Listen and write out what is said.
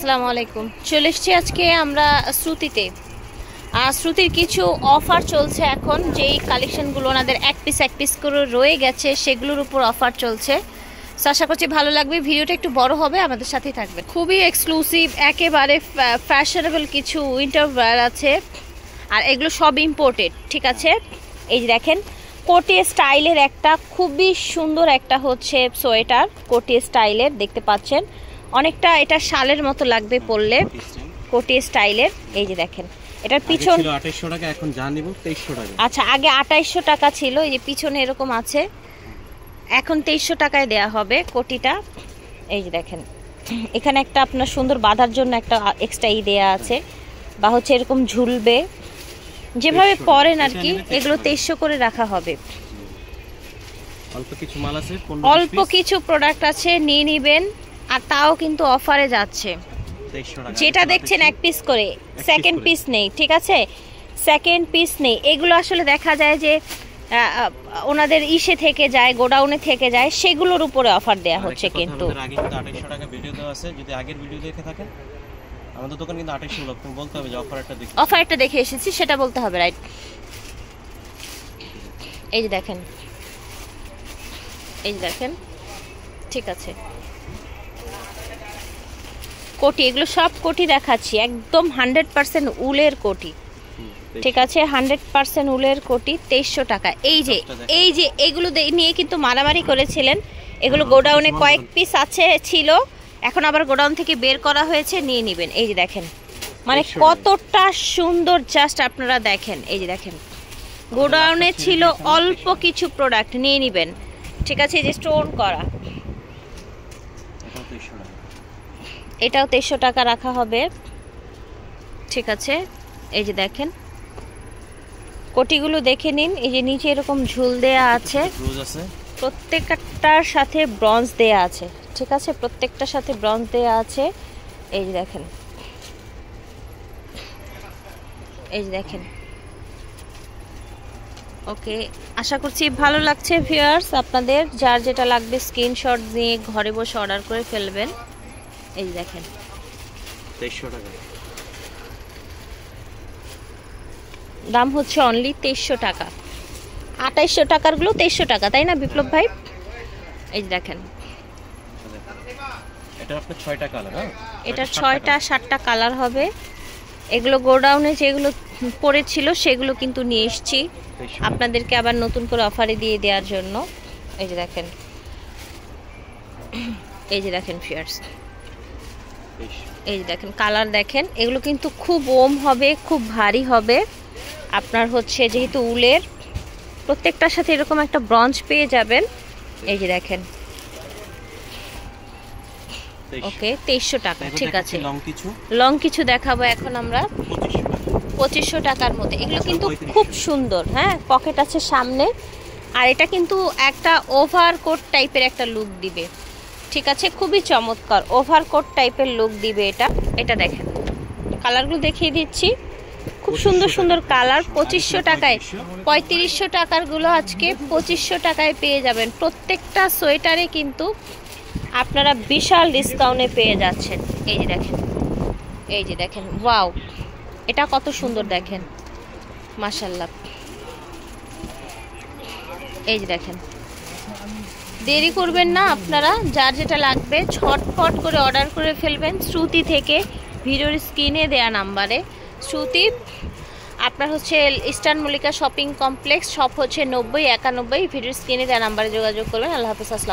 আসসালামু আলাইকুম। চলে এসেছি আজকে আমরা শ্রুতিতে। শ্রুতির কিছু অফার চলছে এখন, যেই কালেকশনগুলো ওনাদের এক পিস করে রয়ে গেছে সেগুলোর উপর অফার চলছে। আশা করছি ভালো লাগবে, ভিডিওটা একটু বড় হবে, আমাদের সাথেই থাকবে। খুবই এক্সক্লুসিভ, একেবারে ফ্যাশনেবল কিছু উইন্টার ওয়্যার আছে, আর এগুলো সব ইম্পোর্টেড। ঠিক আছে, এই যে দেখেন কোটি স্টাইলের একটা খুবই সুন্দর একটা হচ্ছে সোয়েটার, কোটি স্টাইলের দেখতে পাচ্ছেন। অনেকটা এটা শালের মতো লাগবে পরলে, কোটি স্টাইলের। এই যে দেখেন এটার পিছন 2800 টাকা, এখন যা নিব 2300 টাকা। আচ্ছা, আগে 2800 টাকা ছিল, এই যে পিছনে এরকম আছে, এখন 2300 টাকায় দেয়া হবে কোটিটা। এই যে দেখেন এখানে একটা আপনার সুন্দর বাঁধার জন্য একটা এক্সট্রা দেয়া আছে, বা হচ্ছে এরকম ঝুলবে যেভাবে পরেন আর কি। এগুলো 2300 করে রাখা হবে। অল্প কিছু মাল আছে, অল্প কিছু প্রোডাক্ট আছে, নিয়ে নেবেন। আর তাও কিন্তু অফারে যাচ্ছে। যেটা দেখছেন এক পিস করে, সেকেন্ড পিস নেই। ঠিক আছে, সেকেন্ড পিস নেই। এগুলো আসলে দেখা যায় যে ওনাদের ইসে থেকে যায়, গোডাউনে থেকে যায়, সেগুলোর উপরে অফার দেয়া হচ্ছে। কিন্তু আগে কিন্তু 2800 টাকা ভিডিও দেওয়া আছে, যদি আগের ভিডিও দেখে থাকেন আমাদের দোকান কিন্তু 2800 লক্ষ বলতে হবে যে অফারটা দেখে এসেছি, সেটা বলতে হবে, রাইট? এই যে দেখেন, এই যে দেখেন, ঠিক আছে। কোটি, এগুলো সব কোটি দেখাচ্ছি, একদম 100% উলের কোটি। ঠিক আছে, 100% উলের কোটি, 2300 টাকা। এই যে এগুলো নিয়ে কিন্তু মারামারি করেছিলেন। এগুলো গোডাউনে কয়েক পিস ছিল, এখন আবার গোডাউন থেকে বের করা হয়েছে, নিয়ে নেবেন। এই যে দেখেন মানে কতটা সুন্দর, জাস্ট আপনারা দেখেন। এই যে দেখেন গোডাউনে ছিল অল্প কিছু প্রোডাক্ট, নিয়ে নেবেন। ঠিক আছে, এই যে স্টোন করা, এটাও 2300 টাকা রাখা হবে। ঠিক আছে, এই যে দেখেন কোটিগুলো দেখে নিন। এই যে নিচে এরকম ঝুল দেয়া আছে, প্রত্যেকটার সাথে ব্রঞ্জ দেয়া আছে। ঠিক আছে, প্রত্যেকটার সাথে ব্রঞ্জ দেয়া আছে। এই যে দেখেন, এই যে দেখেন। ওকে, আশা করছি ভালো লাগছে ভিউয়ার্স আপনাদের। যার যেটা লাগবে স্ক্রিনশট দিয়ে ঘরে বসে অর্ডার করে ফেলবেন। এই যে দেখেন 2300 টাকা দাম হচ্ছে, অনলি 2300 টাকা। 2800 টাকার গুলো 2300 টাকা, তাই না বিপ্লব ভাই? এই যে দেখেন, এটা আপনার 6টা কালার। হ্যাঁ, এটা 6টা 7টা কালার হবে। এগুলো গোডাউনে যেগুলো পড়েছিল সেগুলো কিন্তু নিয়ে এসেছি আপনাদেরকে আবার নতুন করে অফারে দিয়ে দেওয়ার জন্য। এই যে দেখেন, এই যে দেখেন ফিয়ার্স, এই যে দেখেন কালার দেখেন। এগুলো কিন্তু খুব ওম হবে, খুব ভারী হবে। আপনার হচ্ছে যেহেতু উলের, প্রত্যেকটার সাথে এরকম একটা ব্রঞ্জ পেয়ে যাবেন। এই যে দেখেন, ওকে 2300 টাকা। ঠিক আছে, লং কিছু দেখাবো এখন আমরা 2500 টাকার মধ্যে। এগুলো কিন্তু খুব সুন্দর। হ্যাঁ, পকেট আছে সামনে, আর এটা কিন্তু একটা ওভারকোট টাইপের একটা লুক দিবে। ঠিক আছে, খুবই চমৎকার ওভারকোট টাইপের লুক দিবে এটা। এটা দেখেন কালারগুলো দেখিয়ে দিচ্ছি, খুব সুন্দর সুন্দর কালার। 2500 টাকায়, 3500 টাকার গুলো আজকে 2500 টাকায় পেয়ে যাবেন। প্রত্যেকটা সোয়েটারে কিন্তু আপনারা বিশাল ডিসকাউন্টে পেয়ে যাচ্ছেন। এই যে দেখেন, এই যে দেখেন, ওয়াও, এটা কত সুন্দর দেখেন, মাশাআল্লাহ। এই যে দেখেন, দেরি করবেন না আপনারা, যার যেটা লাগবে ঝটপট করে অর্ডার করে ফেলবেন শ্রুতি থেকে। ভিডিওর স্ক্রিনে দেয়া নাম্বারে শ্রুতি, আপনার হচ্ছে eastern Mallika shopping complex, shop হচ্ছে 9091। ভিডিওর স্ক্রিনে দেয়া নাম্বারে যোগাযোগ করবেন। আল্লাহ হাফেজ, আসসালাম।